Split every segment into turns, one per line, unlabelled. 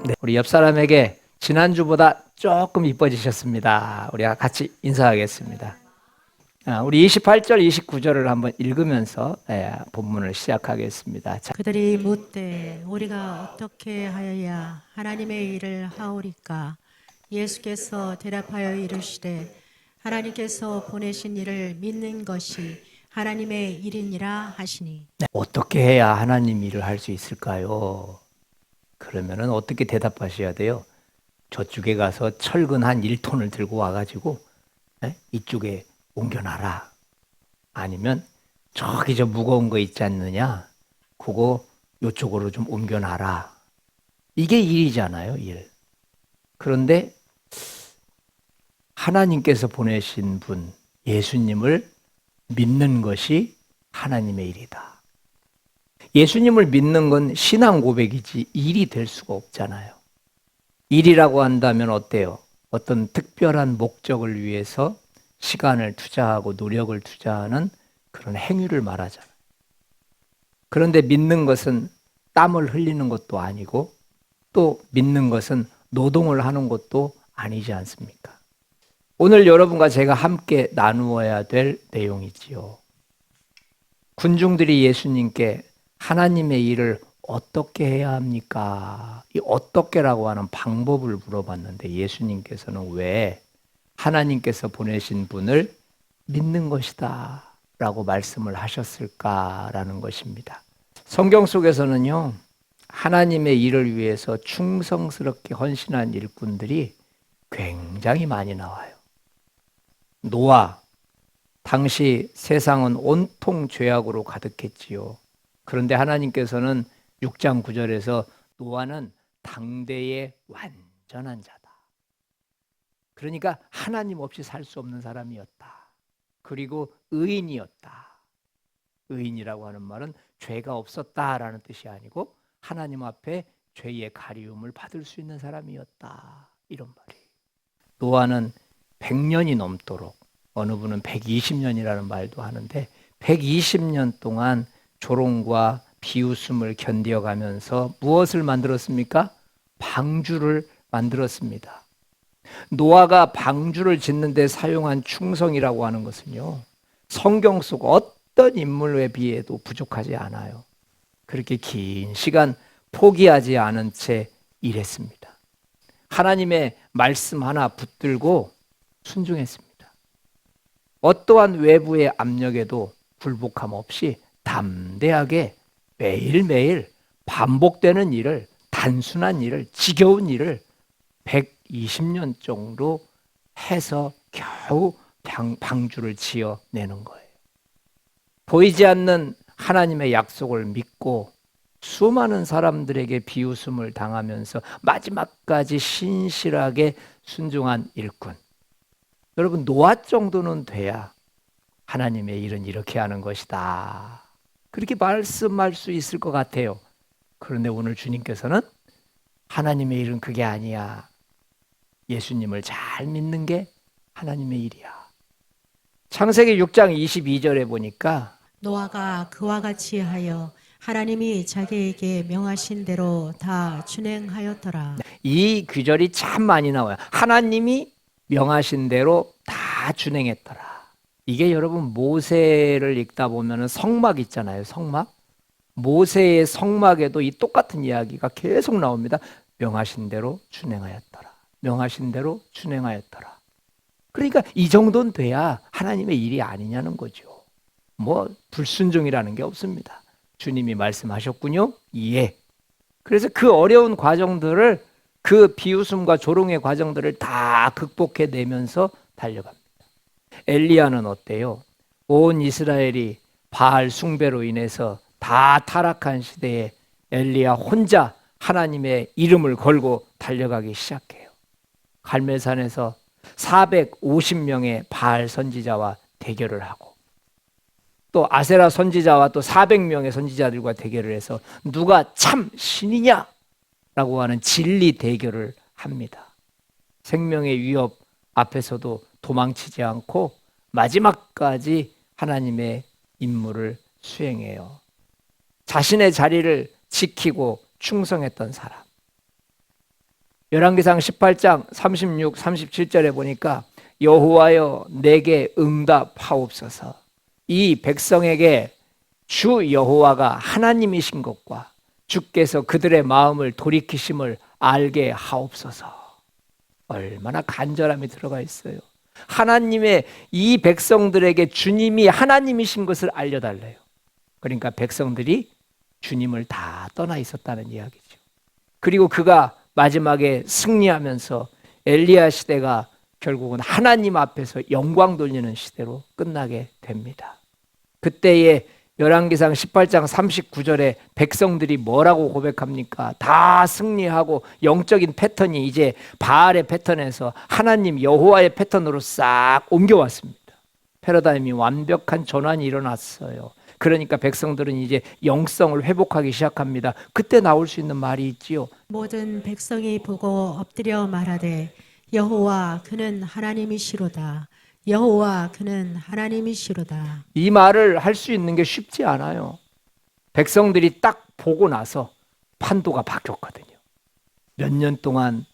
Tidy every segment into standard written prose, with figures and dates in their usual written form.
네, 우리 옆 사람에게 지난주보다 조금 이뻐지셨습니다. 우리가 같이 인사하겠습니다. 우리 28절, 29절을 한번 읽으면서 본문을 시작하겠습니다. 자,
그들이 묻되 우리가 어떻게 하여야 하나님의 일을 하오리까? 예수께서 대답하여 이르시되 하나님께서 보내신 일을 믿는 것이 하나님의 일이니라 하시니.
어떻게 해야 하나님 일을 할 수 있을까요? 그러면은 어떻게 대답하셔야 돼요? 저쪽에 가서 철근 한 1톤을 들고 와가지고 이쪽에 옮겨놔라. 아니면 저기 저 무거운 거 있지 않느냐? 그거 이쪽으로 좀 옮겨놔라. 이게 일이잖아요, 일. 그런데 하나님께서 보내신 분, 예수님을 믿는 것이 하나님의 일이다. 예수님을 믿는 건 신앙 고백이지 일이 될 수가 없잖아요. 일이라고 한다면 어때요? 어떤 특별한 목적을 위해서 시간을 투자하고 노력을 투자하는 그런 행위를 말하잖아요. 그런데 믿는 것은 땀을 흘리는 것도 아니고 또 믿는 것은 노동을 하는 것도 아니지 않습니까? 오늘 여러분과 제가 함께 나누어야 될 내용이지요. 군중들이 예수님께 하나님의 일을 어떻게 해야 합니까? 이 어떻게라고 하는 방법을 물어봤는데 예수님께서는 왜 하나님께서 보내신 분을 믿는 것이다 라고 말씀을 하셨을까라는 것입니다. 성경 속에서는요, 하나님의 일을 위해서 충성스럽게 헌신한 일꾼들이 굉장히 많이 나와요. 노아, 당시 세상은 온통 죄악으로 가득했지요. 그런데 하나님께서는 6장 9절에서 노아는 당대의 완전한 자다. 그러니까 하나님 없이 살 수 없는 사람이었다. 그리고 의인이었다. 의인이라고 하는 말은 죄가 없었다라는 뜻이 아니고 하나님 앞에 죄의 가리움을 받을 수 있는 사람이었다. 이런 말이에요. 노아는 100년이 넘도록, 어느 분은 120년이라는 말도 하는데 120년 동안 조롱과 비웃음을 견뎌가면서 무엇을 만들었습니까? 방주를 만들었습니다. 노아가 방주를 짓는 데 사용한 충성이라고 하는 것은요, 성경 속 어떤 인물에 비해도 부족하지 않아요. 그렇게 긴 시간 포기하지 않은 채 일했습니다. 하나님의 말씀 하나 붙들고 순종했습니다. 어떠한 외부의 압력에도 굴복함 없이 담대하게 매일매일 반복되는 일을, 단순한 일을, 지겨운 일을 120년 정도 해서 겨우 방주를 지어내는 거예요. 보이지 않는 하나님의 약속을 믿고 수많은 사람들에게 비웃음을 당하면서 마지막까지 신실하게 순종한 일꾼. 여러분, 노아 정도는 돼야 하나님의 일은 이렇게 하는 것이다. 그렇게 말씀할 수 있을 것 같아요. 그런데 오늘 주님께서는 하나님의 일은 그게 아니야. 예수님을 잘 믿는 게 하나님의 일이야. 창세기 6장 22절에 보니까
노아가 그와 같이 하여 하나님이 자기에게 명하신 대로 다 준행하였더라.
이 규절이 참 많이 나와요. 하나님이 명하신 대로 다 준행했더라. 이게 여러분 모세를 읽다 보면 성막 있잖아요. 성막. 모세의 성막에도 이 똑같은 이야기가 계속 나옵니다. 명하신 대로 준행하였더라. 명하신 대로 준행하였더라. 그러니까 이 정도는 돼야 하나님의 일이 아니냐는 거죠. 뭐 불순종이라는 게 없습니다. 주님이 말씀하셨군요. 예. 그래서 그 어려운 과정들을, 그 비웃음과 조롱의 과정들을 다 극복해내면서 달려갑니다. 엘리야는 어때요? 온 이스라엘이 바알 숭배로 인해서 다 타락한 시대에 엘리야 혼자 하나님의 이름을 걸고 달려가기 시작해요. 갈멜산에서 450명의 바알 선지자와 대결을 하고 또 아세라 선지자와 또 400명의 선지자들과 대결을 해서 누가 참 신이냐라고 하는 진리 대결을 합니다. 생명의 위협 앞에서도 도망치지 않고 마지막까지 하나님의 임무를 수행해요. 자신의 자리를 지키고 충성했던 사람. 열왕기상 18장 36, 37절에 보니까 여호와여 내게 응답하옵소서. 이 백성에게 주 여호와가 하나님이신 것과 주께서 그들의 마음을 돌이키심을 알게 하옵소서. 얼마나 간절함이 들어가 있어요. 하나님의 이 백성들에게 주님이 하나님이신 것을 알려달래요. 그러니까 백성들이 주님을 다 떠나 있었다는 이야기죠. 그리고 그가 마지막에 승리하면서 엘리야 시대가 결국은 하나님 앞에서 영광 돌리는 시대로 끝나게 됩니다. 그때에 열왕기상 18장 39절에 백성들이 뭐라고 고백합니까? 다 승리하고 영적인 패턴이 이제 바알의 패턴에서 하나님 여호와의 패턴으로 싹 옮겨왔습니다. 패러다임이 완벽한 전환이 일어났어요. 그러니까 백성들은 이제 영성을 회복하기 시작합니다. 그때 나올 수 있는 말이 있지요.
모든 백성이 보고 엎드려 말하되 여호와 그는 하나님이시로다. 여호와 그는 하나님이시로다.
이 말을 할 수 있는 게 쉽지 않아요. 백성들이 딱 보고 나서 판도가 바뀌었거든요. 몇 년 동안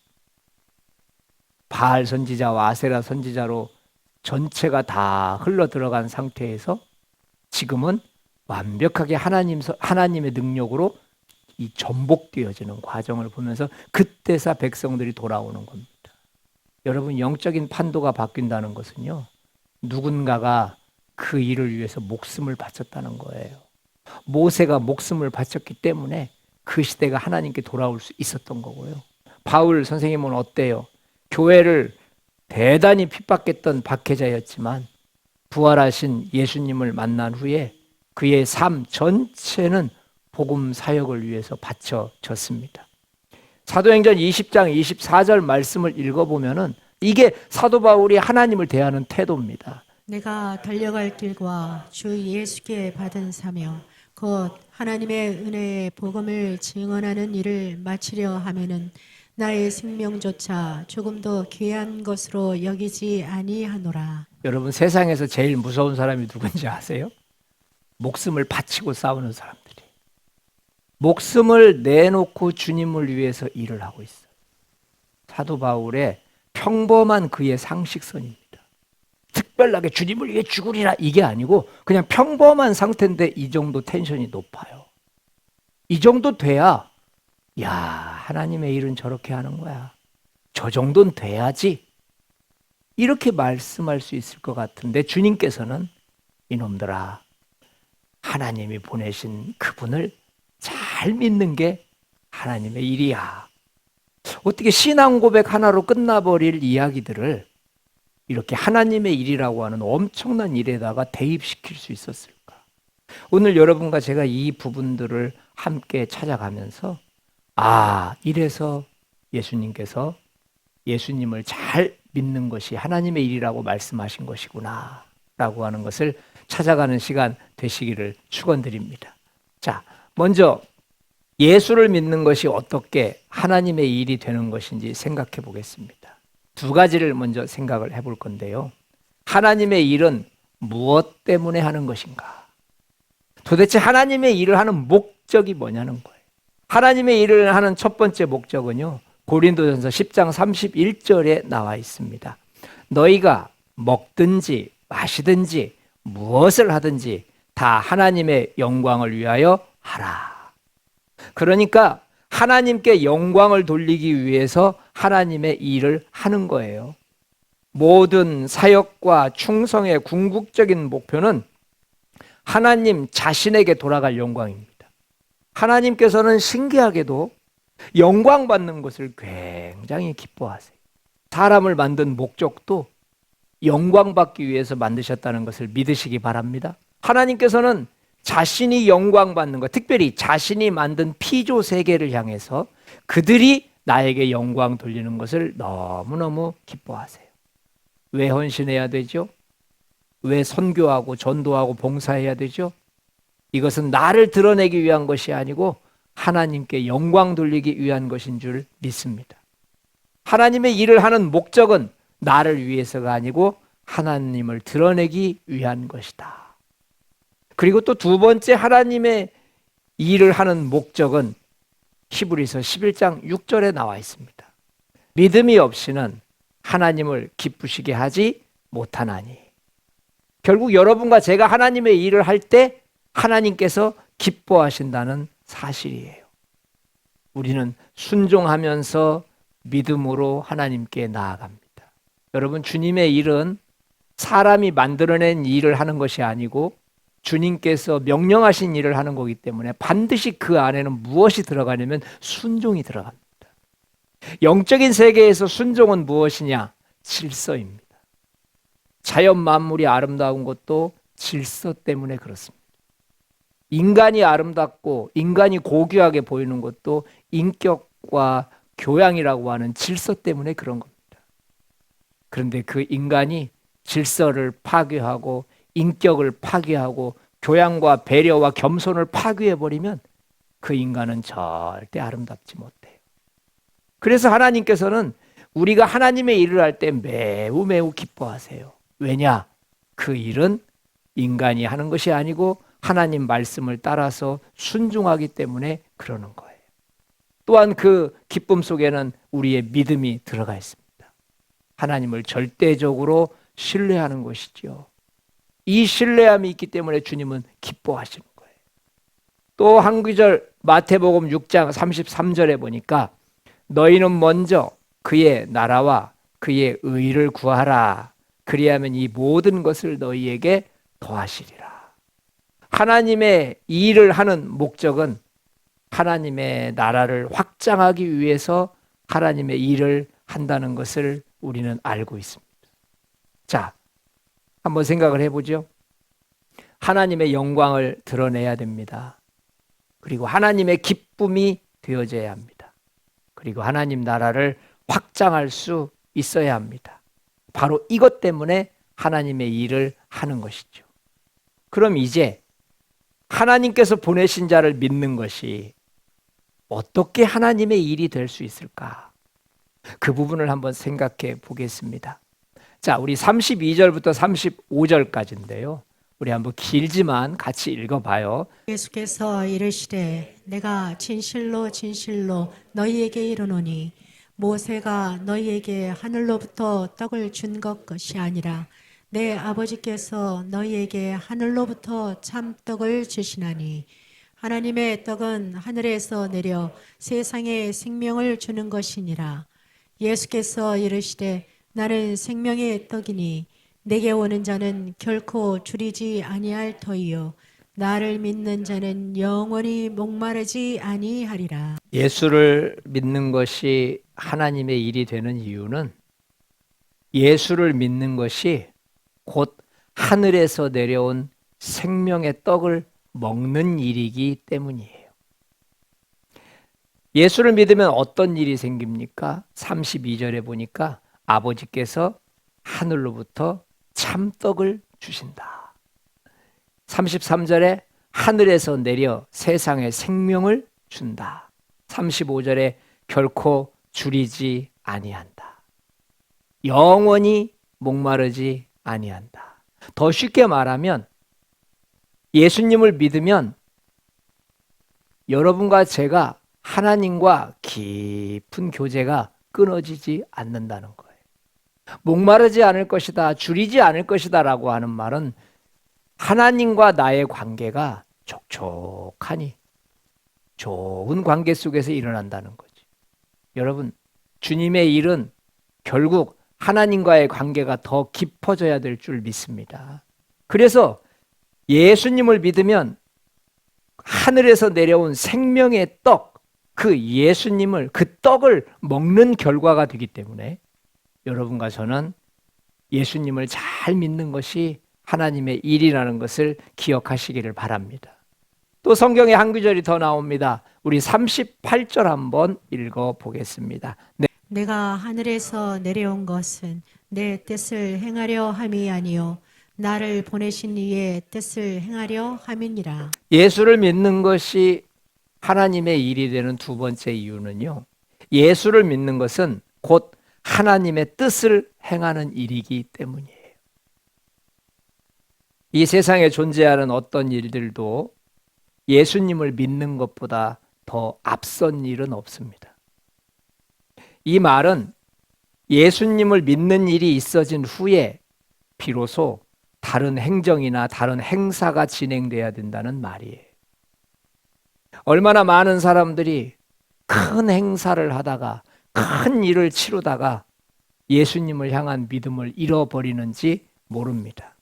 바알 선지자와 아세라 선지자로 전체가 다 흘러 들어간 상태에서 지금은 완벽하게 하나님의 능력으로 이 전복되어지는 과정을 보면서 그때서 백성들이 돌아오는 겁니다. 여러분, 영적인 판도가 바뀐다는 것은요, 누군가가 그 일을 위해서 목숨을 바쳤다는 거예요. 모세가 목숨을 바쳤기 때문에 그 시대가 하나님께 돌아올 수 있었던 거고요. 바울 선생님은 어때요? 교회를 대단히 핍박했던 박해자였지만 부활하신 예수님을 만난 후에 그의 삶 전체는 복음 사역을 위해서 바쳐졌습니다. 사도행전 20장 24절 말씀을 읽어보면은 이게 사도 바울이 하나님을 대하는 태도입니다.
내가 달려갈 길과 주 예수께 받은 사명 곧 하나님의 은혜의 복음을 증언하는 일을 마치려 하면은 나의 생명조차 조금도 귀한 것으로 여기지 아니하노라.
여러분, 세상에서 제일 무서운 사람이 누군지 아세요? 목숨을 바치고 싸우는 사람들이. 목숨을 내놓고 주님을 위해서 일을 하고 있어요. 사도 바울의 평범한 그의 상식선입니다. 특별하게 주님을 위해 죽으리라 이게 아니고 그냥 평범한 상태인데 이 정도 텐션이 높아요. 이 정도 돼야 야, 하나님의 일은 저렇게 하는 거야. 저 정도는 돼야지. 이렇게 말씀할 수 있을 것 같은데 주님께서는 이놈들아, 하나님이 보내신 그분을 잘 믿는 게 하나님의 일이야. 어떻게 신앙 고백 하나로 끝나버릴 이야기들을 이렇게 하나님의 일이라고 하는 엄청난 일에다가 대입시킬 수 있었을까? 오늘 여러분과 제가 이 부분들을 함께 찾아가면서 이래서 예수님께서 예수님을 잘 믿는 것이 하나님의 일이라고 말씀하신 것이구나 라고 하는 것을 찾아가는 시간 되시기를 축원드립니다. 자, 먼저 예수를 믿는 것이 어떻게 하나님의 일이 되는 것인지 생각해 보겠습니다. 두 가지를 먼저 생각을 해볼 건데요. 하나님의 일은 무엇 때문에 하는 것인가? 도대체 하나님의 일을 하는 목적이 뭐냐는 거예요. 하나님의 일을 하는 첫 번째 목적은요, 고린도전서 10장 31절에 나와 있습니다. 너희가 먹든지 마시든지 무엇을 하든지 다 하나님의 영광을 위하여 하라. 그러니까 하나님께 영광을 돌리기 위해서 하나님의 일을 하는 거예요. 모든 사역과 충성의 궁극적인 목표는 하나님 자신에게 돌아갈 영광입니다. 하나님께서는 신기하게도 영광 받는 것을 굉장히 기뻐하세요. 사람을 만든 목적도 영광 받기 위해서 만드셨다는 것을 믿으시기 바랍니다. 하나님께서는 자신이 영광 받는 것, 특별히 자신이 만든 피조 세계를 향해서 그들이 나에게 영광 돌리는 것을 너무너무 기뻐하세요. 왜 헌신해야 되죠? 왜 선교하고 전도하고 봉사해야 되죠? 이것은 나를 드러내기 위한 것이 아니고 하나님께 영광 돌리기 위한 것인 줄 믿습니다. 하나님의 일을 하는 목적은 나를 위해서가 아니고 하나님을 드러내기 위한 것이다. 그리고 또 두 번째 하나님의 일을 하는 목적은 히브리서 11장 6절에 나와 있습니다. 믿음이 없이는 하나님을 기쁘시게 하지 못하나니. 결국 여러분과 제가 하나님의 일을 할 때 하나님께서 기뻐하신다는 사실이에요. 우리는 순종하면서 믿음으로 하나님께 나아갑니다. 여러분, 주님의 일은 사람이 만들어낸 일을 하는 것이 아니고 주님께서 명령하신 일을 하는 거기 때문에 반드시 그 안에는 무엇이 들어가냐면 순종이 들어갑니다. 영적인 세계에서 순종은 무엇이냐? 질서입니다. 자연 만물이 아름다운 것도 질서 때문에 그렇습니다. 인간이 아름답고 인간이 고귀하게 보이는 것도 인격과 교양이라고 하는 질서 때문에 그런 겁니다. 그런데 그 인간이 질서를 파괴하고 인격을 파괴하고 교양과 배려와 겸손을 파괴해버리면 그 인간은 절대 아름답지 못해요. 그래서 하나님께서는 우리가 하나님의 일을 할 때 매우 매우 기뻐하세요. 왜냐? 그 일은 인간이 하는 것이 아니고 하나님 말씀을 따라서 순종하기 때문에 그러는 거예요. 또한 그 기쁨 속에는 우리의 믿음이 들어가 있습니다. 하나님을 절대적으로 신뢰하는 것이죠. 이 신뢰함이 있기 때문에 주님은 기뻐하시는 거예요. 또 한 구절 마태복음 6장 33절에 보니까 너희는 먼저 그의 나라와 그의 의를 구하라. 그리하면 이 모든 것을 너희에게 더하시리라. 하나님의 일을 하는 목적은 하나님의 나라를 확장하기 위해서 하나님의 일을 한다는 것을 우리는 알고 있습니다. 자, 한번 생각을 해보죠. 하나님의 영광을 드러내야 됩니다. 그리고 하나님의 기쁨이 되어져야 합니다. 그리고 하나님 나라를 확장할 수 있어야 합니다. 바로 이것 때문에 하나님의 일을 하는 것이죠. 그럼 이제 하나님께서 보내신 자를 믿는 것이 어떻게 하나님의 일이 될 수 있을까? 그 부분을 한번 생각해 보겠습니다. 자, 우리 32절부터 35절까지인데요. 우리 한번 길지만 같이 읽어봐요.
예수께서 이르시되 내가 진실로 진실로 너희에게 이르노니 모세가 너희에게 하늘로부터 떡을 준 것이 아니라 내 아버지께서 너희에게 하늘로부터 참떡을 주시나니 하나님의 떡은 하늘에서 내려 세상에 생명을 주는 것이니라. 예수께서 이르시되 나는 생명의 떡이니 내게 오는 자는 결코 줄이지 아니할 터이요 나를 믿는 자는 영원히 목마르지 아니하리라.
예수를 믿는 것이 하나님의 일이 되는 이유는 예수를 믿는 것이 곧 하늘에서 내려온 생명의 떡을 먹는 일이기 때문이에요. 예수를 믿으면 어떤 일이 생깁니까? 32절에 보니까 아버지께서 하늘로부터 참떡을 주신다. 33절에 하늘에서 내려 세상에 생명을 준다. 35절에 결코 줄이지 아니한다. 영원히 목마르지 아니한다. 더 쉽게 말하면 예수님을 믿으면 여러분과 제가 하나님과 깊은 교제가 끊어지지 않는다는 거예요. 목마르지 않을 것이다, 줄이지 않을 것이다 라고 하는 말은 하나님과 나의 관계가 촉촉하니 좋은 관계 속에서 일어난다는 거지. 여러분, 주님의 일은 결국 하나님과의 관계가 더 깊어져야 될 줄 믿습니다. 그래서 예수님을 믿으면 하늘에서 내려온 생명의 떡, 그 예수님을, 그 떡을 먹는 결과가 되기 때문에 여러분과 저는 예수님을 잘 믿는 것이 하나님의 일이라는 것을 기억하시기를 바랍니다. 또 성경에 한 구절이 더 나옵니다. 우리 38절 한번 읽어보겠습니다. 네.
내가 하늘에서 내려온 것은 내 뜻을 행하려 함이 아니요 나를 보내신 이의 뜻을 행하려 함이니라.
예수를 믿는 것이 하나님의 일이 되는 두 번째 이유는요. 예수를 믿는 것은 곧 하나님의 뜻을 행하는 일이기 때문이에요. 이 세상에 존재하는 어떤 일들도 예수님을 믿는 것보다 더 앞선 일은 없습니다. 이 말은 예수님을 믿는 일이 있어진 후에 비로소 다른 행정이나 다른 행사가 진행돼야 된다는 말이에요. 얼마나 많은 사람들이 큰 행사를 하다가 큰 일을 치르다가 예수님을 향한 믿음을 잃어버리는지 모릅니다.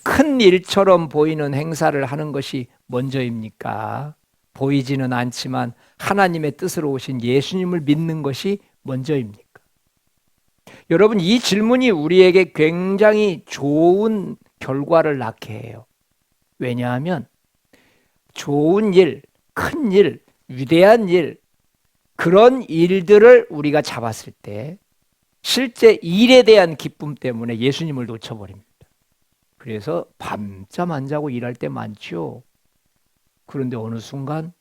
큰 일처럼 보이는 행사를 하는 것이 먼저입니까? 보이지는 않지만 하나님의 뜻으로 오신 예수님을 믿는 것이 먼저입니까? 여러분, 이 질문이 우리에게 굉장히 좋은 결과를 낳게 해요. 왜냐하면 좋은 일, 큰 일, 위대한 일, 그런 일들을 우리가 잡았을 때 실제 일에 대한 기쁨 때문에 예수님을 놓쳐버립니다. 그래서 밤잠 안 자고 일할 때 많죠. 그런데 어느 순간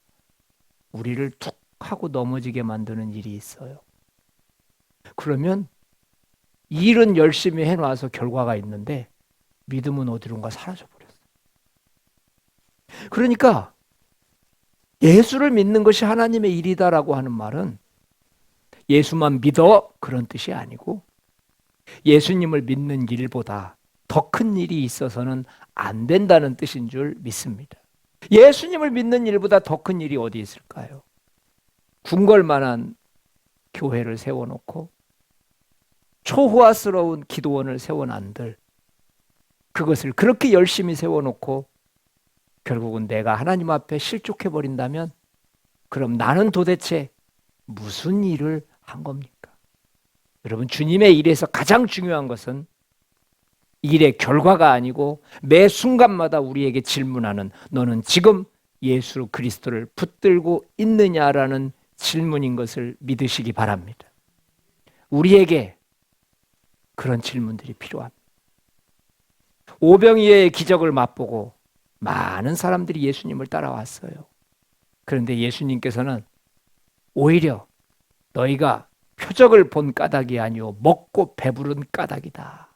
우리를 툭 하고 넘어지게 만드는 일이 있어요. 그러면 일은 열심히 해놔서 결과가 있는데 믿음은 어디론가 사라져버렸어요. 그러니까 예수를 믿는 것이 하나님의 일이다라고 하는 말은 예수만 믿어 그런 뜻이 아니고 예수님을 믿는 일보다 더 큰 일이 있어서는 안 된다는 뜻인 줄 믿습니다. 예수님을 믿는 일보다 더 큰 일이 어디 있을까요? 궁궐만한 교회를 세워놓고 초호화스러운 기도원을 세워난들 그것을 그렇게 열심히 세워놓고 결국은 내가 하나님 앞에 실족해버린다면 그럼 나는 도대체 무슨 일을 한 겁니까? 여러분, 주님의 일에서 가장 중요한 것은 일의 결과가 아니고 매 순간마다 우리에게 질문하는 너는 지금 예수 그리스도를 붙들고 있느냐라는 질문인 것을 믿으시기 바랍니다. 우리에게 그런 질문들이 필요합니다. 오병이어의 기적을 맛보고 많은 사람들이 예수님을 따라왔어요. 그런데 예수님께서는 오히려 너희가 표적을 본 까닭이 아니오 먹고 배부른 까닭이다.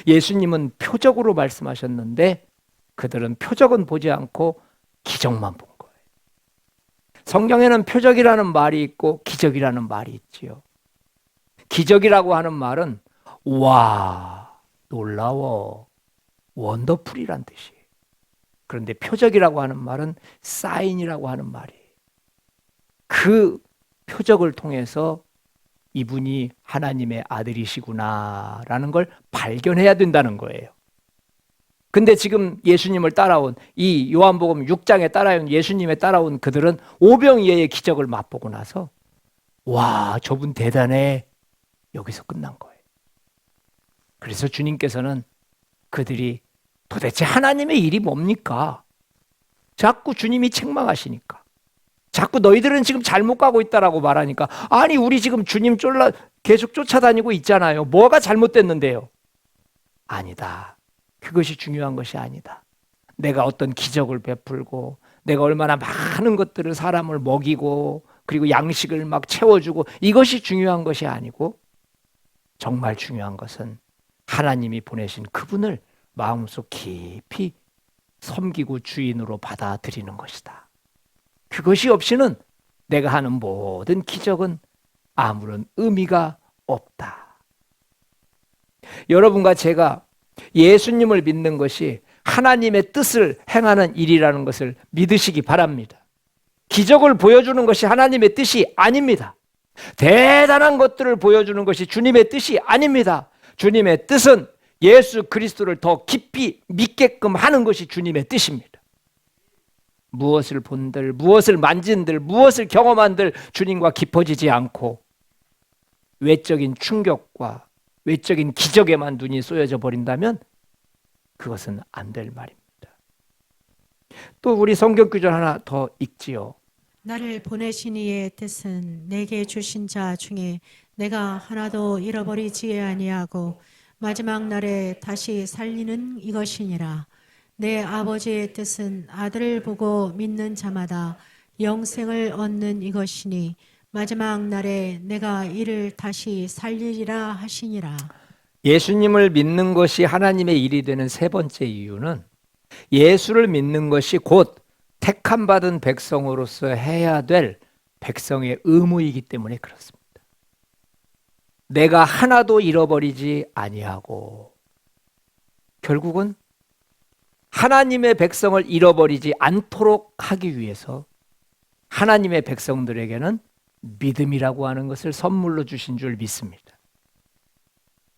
예수님은 표적으로 말씀하셨는데 그들은 표적은 보지 않고 기적만 본 거예요. 성경에는 표적이라는 말이 있고 기적이라는 말이 있지요. 기적이라고 하는 말은 와, 놀라워, 원더풀이란 뜻이에요. 그런데 표적이라고 하는 말은 사인이라고 하는 말이에요. 그 표적을 통해서 이분이 하나님의 아들이시구나라는 걸 발견해야 된다는 거예요. 근데 지금 예수님을 따라온 이 요한복음 6장에 따라온 예수님에 따라온 그들은 오병이어의 기적을 맛보고 나서 와, 저분 대단해. 여기서 끝난 거예요. 그래서 주님께서는 그들이 도대체 하나님의 일이 뭡니까? 자꾸 주님이 책망하시니까. 자꾸 너희들은 지금 잘못 가고 있다라고 말하니까 아니 우리 지금 주님 계속 쫓아다니고 있잖아요. 뭐가 잘못됐는데요? 아니다. 그것이 중요한 것이 아니다. 내가 어떤 기적을 베풀고 내가 얼마나 많은 것들을 사람을 먹이고 그리고 양식을 막 채워주고 이것이 중요한 것이 아니고 정말 중요한 것은 하나님이 보내신 그분을 마음속 깊이 섬기고 주인으로 받아들이는 것이다. 그것이 없이는 내가 하는 모든 기적은 아무런 의미가 없다. 여러분과 제가 예수님을 믿는 것이 하나님의 뜻을 행하는 일이라는 것을 믿으시기 바랍니다. 기적을 보여주는 것이 하나님의 뜻이 아닙니다. 대단한 것들을 보여주는 것이 주님의 뜻이 아닙니다. 주님의 뜻은 예수 그리스도를 더 깊이 믿게끔 하는 것이 주님의 뜻입니다. 무엇을 본들, 무엇을 만진들, 무엇을 경험한들 주님과 깊어지지 않고 외적인 충격과 외적인 기적에만 눈이 쏘여져 버린다면 그것은 안 될 말입니다. 또 우리 성경 구절 하나 더 읽지요.
나를 보내신 이의 뜻은 내게 주신 자 중에 내가 하나도 잃어버리지 아니하고 마지막 날에 다시 살리는 이것이니라. 내 아버지의 뜻은 아들을 보고 믿는 자마다 영생을 얻는 이것이니 마지막 날에 내가 이를 다시 살리리라 하시니라.
예수님을 믿는 것이 하나님의 일이 되는 세 번째 이유는 예수를 믿는 것이 곧 택함 받은 백성으로서 해야 될 백성의 의무이기 때문에 그렇습니다. 내가 하나도 잃어버리지 아니하고. 결국은 하나님의 백성을 잃어버리지 않도록 하기 위해서 하나님의 백성들에게는 믿음이라고 하는 것을 선물로 주신 줄 믿습니다.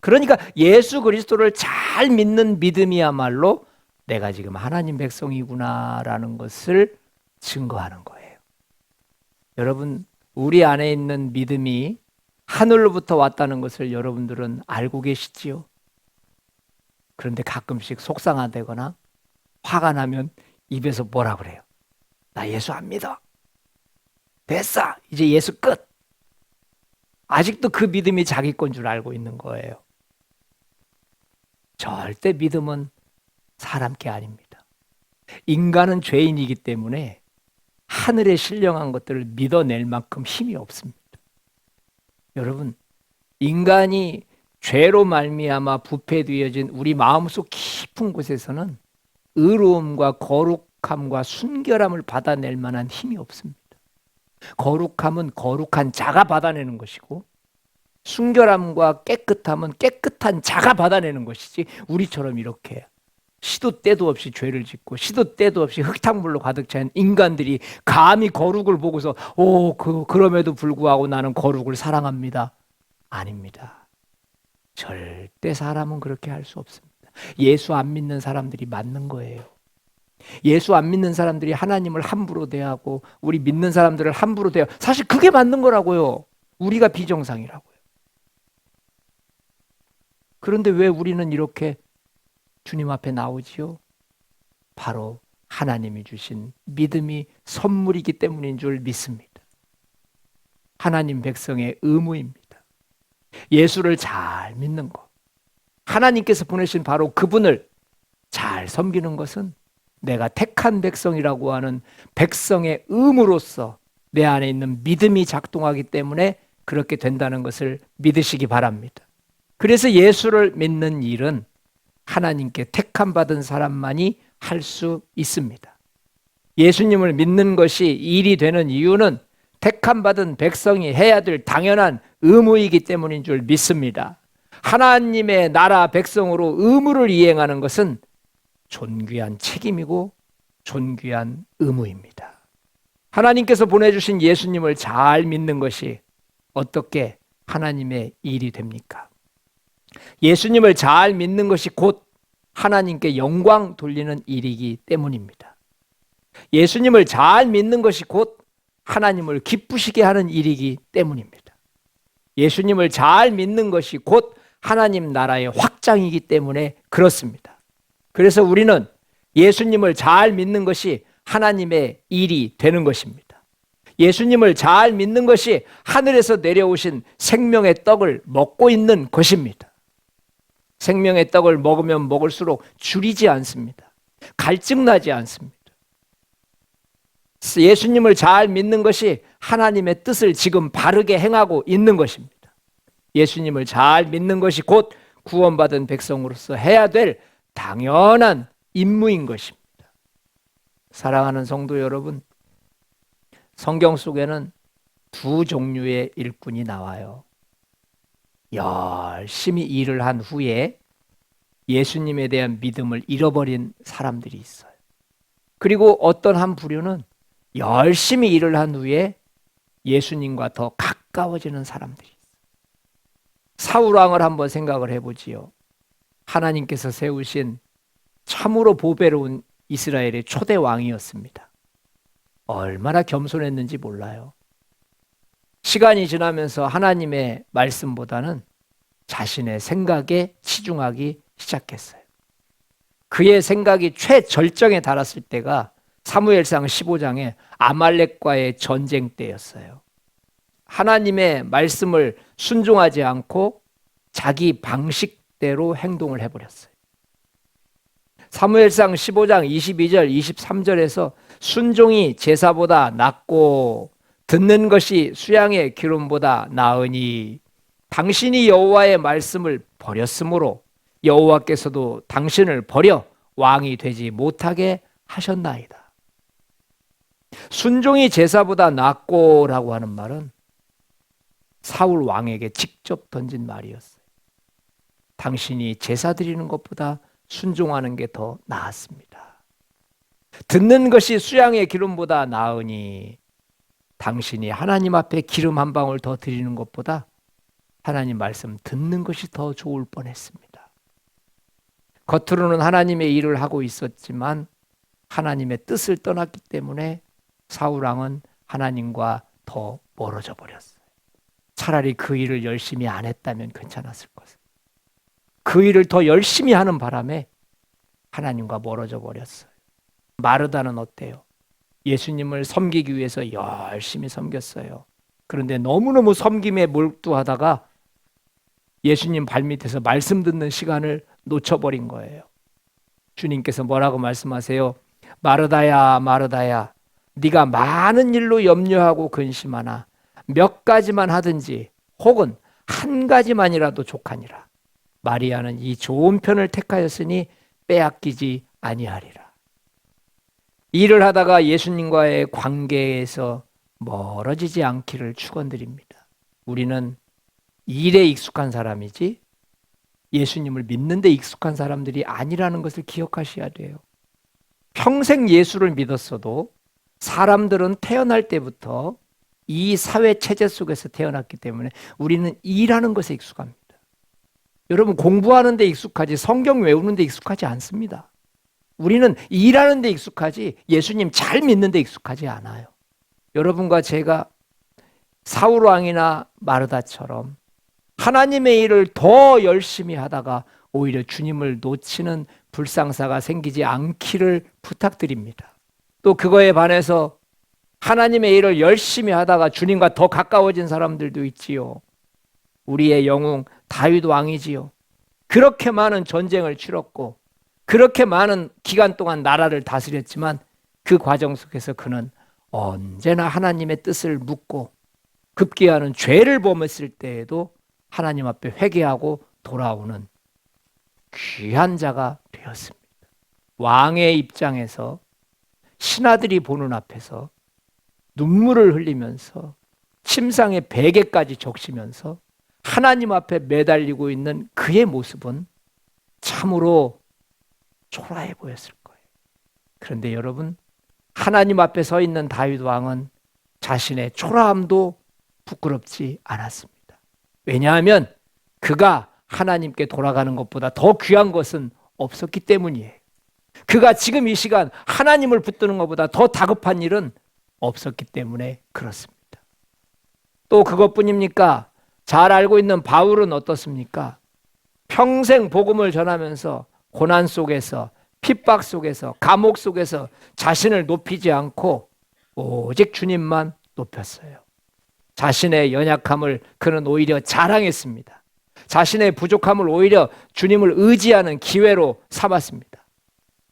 그러니까 예수 그리스도를 잘 믿는 믿음이야말로 내가 지금 하나님 백성이구나라는 것을 증거하는 거예요. 여러분, 우리 안에 있는 믿음이 하늘로부터 왔다는 것을 여러분들은 알고 계시지요? 그런데 가끔씩 속상하다거나 화가 나면 입에서 뭐라 그래요? 나 예수 안 믿어. 됐어. 이제 예수 끝. 아직도 그 믿음이 자기 건 줄 알고 있는 거예요. 절대 믿음은 사람 게 아닙니다. 인간은 죄인이기 때문에 하늘에 신령한 것들을 믿어낼 만큼 힘이 없습니다. 여러분, 인간이 죄로 말미암아 부패되어진 우리 마음속 깊은 곳에서는 의로움과 거룩함과 순결함을 받아낼 만한 힘이 없습니다. 거룩함은 거룩한 자가 받아내는 것이고, 순결함과 깨끗함은 깨끗한 자가 받아내는 것이지, 우리처럼 이렇게 시도 때도 없이 죄를 짓고 시도 때도 없이 흙탕물로 가득 찬 인간들이 감히 거룩을 보고서 그럼에도 불구하고 나는 거룩을 사랑합니다. 아닙니다. 절대 사람은 그렇게 할 수 없습니다. 예수 안 믿는 사람들이 맞는 거예요. 예수 안 믿는 사람들이 하나님을 함부로 대하고 우리 믿는 사람들을 함부로 대하고, 사실 그게 맞는 거라고요. 우리가 비정상이라고요. 그런데 왜 우리는 이렇게 주님 앞에 나오지요? 바로 하나님이 주신 믿음이 선물이기 때문인 줄 믿습니다. 하나님 백성의 의무입니다. 예수를 잘 믿는 것, 하나님께서 보내신 바로 그분을 잘 섬기는 것은 내가 택한 백성이라고 하는 백성의 의무로서 내 안에 있는 믿음이 작동하기 때문에 그렇게 된다는 것을 믿으시기 바랍니다. 그래서 예수를 믿는 일은 하나님께 택함 받은 사람만이 할 수 있습니다. 예수님을 믿는 것이 일이 되는 이유는 택함 받은 백성이 해야 될 당연한 의무이기 때문인 줄 믿습니다. 하나님의 나라 백성으로 의무를 이행하는 것은 존귀한 책임이고 존귀한 의무입니다. 하나님께서 보내주신 예수님을 잘 믿는 것이 어떻게 하나님의 일이 됩니까? 예수님을 잘 믿는 것이 곧 하나님께 영광 돌리는 일이기 때문입니다. 예수님을 잘 믿는 것이 곧 하나님을 기쁘시게 하는 일이기 때문입니다. 예수님을 잘 믿는 것이 곧 하나님 나라의 확장이기 때문에 그렇습니다. 그래서 우리는 예수님을 잘 믿는 것이 하나님의 일이 되는 것입니다. 예수님을 잘 믿는 것이 하늘에서 내려오신 생명의 떡을 먹고 있는 것입니다. 생명의 떡을 먹으면 먹을수록 줄이지 않습니다. 갈증나지 않습니다. 예수님을 잘 믿는 것이 하나님의 뜻을 지금 바르게 행하고 있는 것입니다. 예수님을 잘 믿는 것이 곧 구원받은 백성으로서 해야 될 당연한 임무인 것입니다. 사랑하는 성도 여러분, 성경 속에는 두 종류의 일꾼이 나와요. 열심히 일을 한 후에 예수님에 대한 믿음을 잃어버린 사람들이 있어요. 그리고 어떤 한 부류는 열심히 일을 한 후에 예수님과 더 가까워지는 사람들이 있어요. 사울 왕을 한번 생각을 해보지요. 하나님께서 세우신 참으로 보배로운 이스라엘의 초대 왕이었습니다. 얼마나 겸손했는지 몰라요. 시간이 지나면서 하나님의 말씀보다는 자신의 생각에 치중하기 시작했어요. 그의 생각이 최절정에 달았을 때가 사무엘상 15장의 아말렉과의 전쟁 때였어요. 하나님의 말씀을 순종하지 않고 자기 방식대로 행동을 해버렸어요. 사무엘상 15장 22절 23절에서 순종이 제사보다 낫고 듣는 것이 수양의 기름보다 나으니 당신이 여호와의 말씀을 버렸으므로 여호와께서도 당신을 버려 왕이 되지 못하게 하셨나이다. 순종이 제사보다 낫고라고 하는 말은 사울 왕에게 직접 던진 말이었어요. 당신이 제사 드리는 것보다 순종하는 게 더 나았습니다. 듣는 것이 수양의 기름보다 나으니 당신이 하나님 앞에 기름 한 방울 더 드리는 것보다 하나님 말씀 듣는 것이 더 좋을 뻔했습니다. 겉으로는 하나님의 일을 하고 있었지만 하나님의 뜻을 떠났기 때문에 사울 왕은 하나님과 더 멀어져 버렸어요. 차라리 그 일을 열심히 안 했다면 괜찮았을 것을. 그 일을 더 열심히 하는 바람에 하나님과 멀어져 버렸어요. 마르다는 어때요? 예수님을 섬기기 위해서 열심히 섬겼어요. 그런데 너무너무 섬김에 몰두하다가 예수님 발밑에서 말씀 듣는 시간을 놓쳐버린 거예요. 주님께서 뭐라고 말씀하세요? 마르다야, 마르다야, 네가 많은 일로 염려하고 근심하나 몇 가지만 하든지 혹은 한 가지만이라도 족하니라. 마리아는 이 좋은 편을 택하였으니 빼앗기지 아니하리라. 일을 하다가 예수님과의 관계에서 멀어지지 않기를 축원드립니다. 우리는 일에 익숙한 사람이지 예수님을 믿는 데 익숙한 사람들이 아니라는 것을 기억하셔야 돼요. 평생 예수를 믿었어도 사람들은 태어날 때부터 이 사회 체제 속에서 태어났기 때문에 우리는 일하는 것에 익숙합니다. 여러분, 공부하는 데 익숙하지 성경 외우는 데 익숙하지 않습니다. 우리는 일하는 데 익숙하지 예수님 잘 믿는 데 익숙하지 않아요. 여러분과 제가 사울 왕이나 마르다처럼 하나님의 일을 더 열심히 하다가 오히려 주님을 놓치는 불상사가 생기지 않기를 부탁드립니다. 또 그거에 반해서 하나님의 일을 열심히 하다가 주님과 더 가까워진 사람들도 있지요. 우리의 영웅 다윗 왕이지요. 그렇게 많은 전쟁을 치렀고 그렇게 많은 기간 동안 나라를 다스렸지만 그 과정 속에서 그는 언제나 하나님의 뜻을 묻고 급기야는 죄를 범했을 때에도 하나님 앞에 회개하고 돌아오는 귀한 자가 되었습니다. 왕의 입장에서 신하들이 보는 앞에서 눈물을 흘리면서 침상에 베개까지 적시면서 하나님 앞에 매달리고 있는 그의 모습은 참으로 초라해 보였을 거예요. 그런데 여러분, 하나님 앞에 서 있는 다윗 왕은 자신의 초라함도 부끄럽지 않았습니다. 왜냐하면 그가 하나님께 돌아가는 것보다 더 귀한 것은 없었기 때문이에요. 그가 지금 이 시간 하나님을 붙드는 것보다 더 다급한 일은 없었기 때문에 그렇습니다. 또 그것뿐입니까? 잘 알고 있는 바울은 어떻습니까? 평생 복음을 전하면서 고난 속에서, 핍박 속에서, 감옥 속에서 자신을 높이지 않고 오직 주님만 높였어요. 자신의 연약함을 그는 오히려 자랑했습니다. 자신의 부족함을 오히려 주님을 의지하는 기회로 삼았습니다.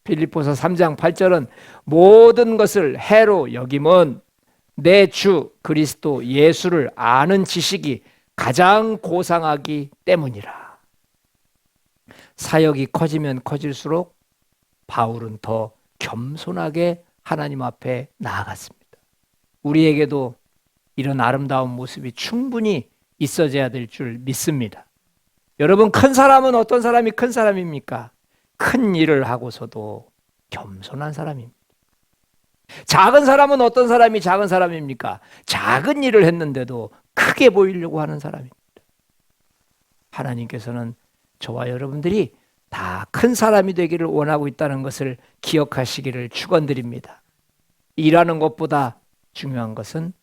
빌립보서 3장 8절은 모든 것을 해로 여김은 내 주 그리스도 예수를 아는 지식이 가장 고상하기 때문이라. 사역이 커지면 커질수록 바울은 더 겸손하게 하나님 앞에 나아갔습니다. 우리에게도 이런 아름다운 모습이 충분히 있어져야 될 줄 믿습니다. 여러분, 큰 사람은 어떤 사람이 큰 사람입니까? 큰 일을 하고서도 겸손한 사람입니다. 작은 사람은 어떤 사람이 작은 사람입니까? 작은 일을 했는데도 크게 보이려고 하는 사람입니다. 하나님께서는 저와 여러분들이 다 큰 사람이 되기를 원하고 있다는 것을 기억하시기를 축원드립니다. 일하는 것보다 중요한 것은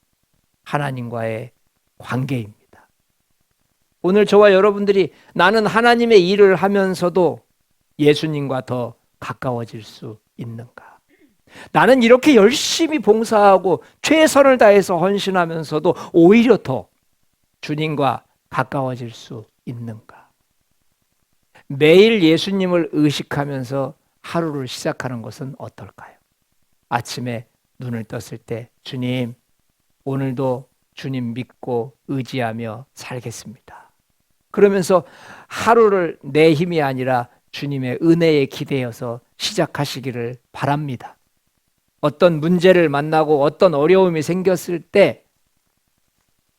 하나님과의 관계입니다. 오늘 저와 여러분들이 나는 하나님의 일을 하면서도 예수님과 더 가까워질 수 있는가? 나는 이렇게 열심히 봉사하고 최선을 다해서 헌신하면서도 오히려 더 주님과 가까워질 수 있는가? 매일 예수님을 의식하면서 하루를 시작하는 것은 어떨까요? 아침에 눈을 떴을 때 주님, 오늘도 주님 믿고 의지하며 살겠습니다. 그러면서 하루를 내 힘이 아니라 주님의 은혜에 기대어서 시작하시기를 바랍니다. 어떤 문제를 만나고 어떤 어려움이 생겼을 때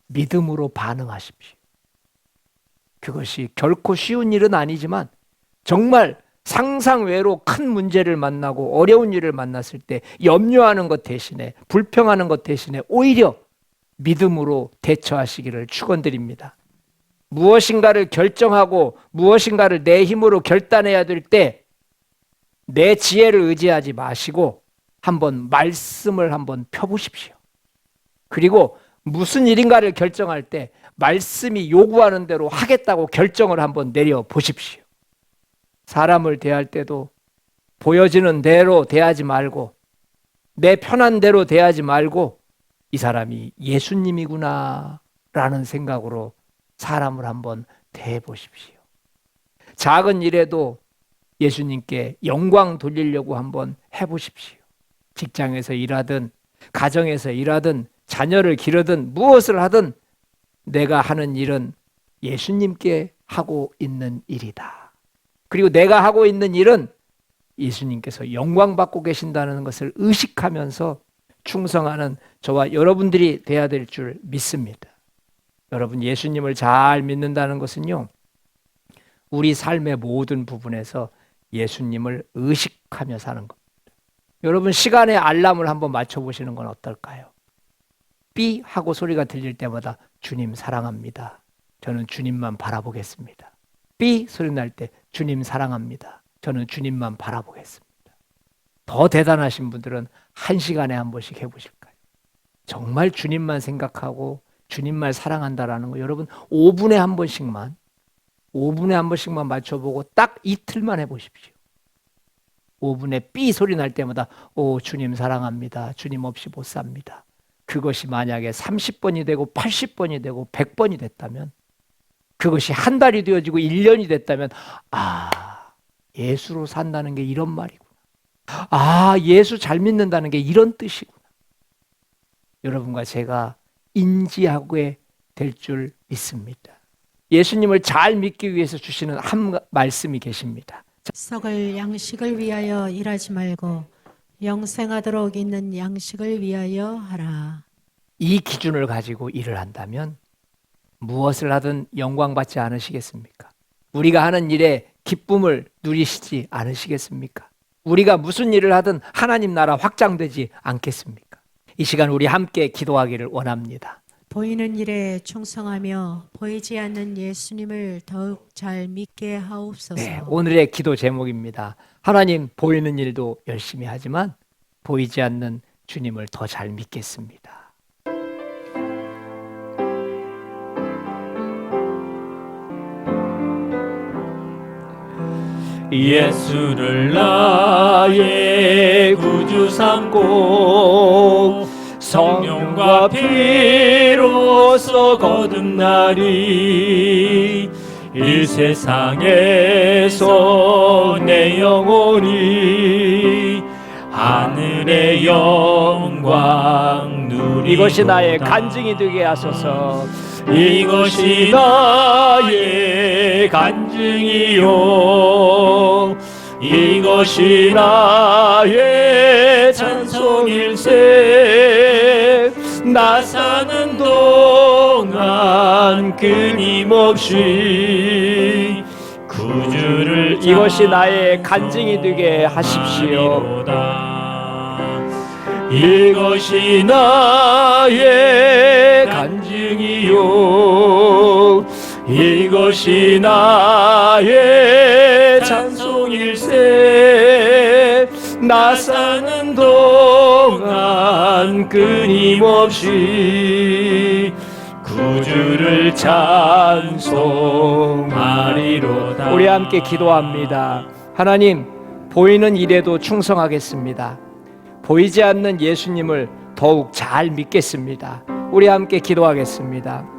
믿음으로 반응하십시오. 그것이 결코 쉬운 일은 아니지만 정말 상상 외로 큰 문제를 만나고 어려운 일을 만났을 때 염려하는 것 대신에, 불평하는 것 대신에 오히려 믿음으로 대처하시기를 축원드립니다. 무엇인가를 결정하고 무엇인가를 내 힘으로 결단해야 될 때 내 지혜를 의지하지 마시고 한번 말씀을 한번 펴보십시오. 그리고 무슨 일인가를 결정할 때 말씀이 요구하는 대로 하겠다고 결정을 한번 내려보십시오. 사람을 대할 때도 보여지는 대로 대하지 말고 내 편한 대로 대하지 말고 이 사람이 예수님이구나 라는 생각으로 사람을 한번 대해보십시오. 작은 일에도 예수님께 영광 돌리려고 한번 해보십시오. 직장에서 일하든 가정에서 일하든 자녀를 기르든 무엇을 하든 내가 하는 일은 예수님께 하고 있는 일이다. 그리고 내가 하고 있는 일은 예수님께서 영광 받고 계신다는 것을 의식하면서 충성하는 저와 여러분들이 돼야 될 줄 믿습니다. 여러분, 예수님을 잘 믿는다는 것은요, 우리 삶의 모든 부분에서 예수님을 의식하며 사는 겁니다. 여러분, 시간에 알람을 한번 맞춰보시는 건 어떨까요? 삐 하고 소리가 들릴 때마다 주님 사랑합니다. 저는 주님만 바라보겠습니다. 삐 소리 날 때 주님 사랑합니다. 저는 주님만 바라보겠습니다. 더 대단하신 분들은 1시간에 한 번씩 해보실까요? 정말 주님만 생각하고 주님만 사랑한다라는 거 여러분 5분에 한 번씩만 맞춰보고 딱 이틀만 해보십시오. 5분에 삐 소리 날 때마다 오 주님 사랑합니다. 주님 없이 못 삽니다. 그것이 만약에 30번이 되고 80번이 되고 100번이 됐다면, 그것이 한 달이 되어지고 1년이 됐다면, 예수로 산다는 게 이런 말이구나. 예수 잘 믿는다는 게 이런 뜻이구나. 여러분과 제가 인지하게 될 줄 믿습니다. 예수님을 잘 믿기 위해서 주시는 한 말씀이 계십니다.
썩을 양식을 위하여 일하지 말고 영생하도록 있는 양식을 위하여 하라.
이 기준을 가지고 일을 한다면 무엇을 하든 영광받지 않으시겠습니까? 우리가 하는 일에 기쁨을 누리시지 않으시겠습니까? 우리가 무슨 일을 하든 하나님 나라 확장되지 않겠습니까? 이 시간 우리 함께 기도하기를 원합니다.
보이는 일에 충성하며 보이지 않는 예수님을 더욱 잘 믿게 하옵소서.
네, 오늘의 기도 제목입니다. 하나님, 보이는 일도 열심히 하지만 보이지 않는 주님을 더 잘 믿겠습니다.
예수를 나의 구주 삼고 성령과 피로써 거듭나리 이 세상에서 내 영혼이 하늘의 영광 누리도다.
이것이 나의 간증이 되게 하소서.
이것이 나의 간증이요 이것이 나의 찬송일세. 나 사는 동안 끊임없이 구주를
이것이 나의 간증이 되게 하십시오.
이것이 나의 간증이요 이것이 나의 찬송일세. 나 사는 동안 끊임없이 구주를 찬송하리로다.
우리 함께 기도합니다. 하나님, 보이는 일에도 충성하겠습니다. 보이지 않는 예수님을 더욱 잘 믿겠습니다. 우리 함께 기도하겠습니다.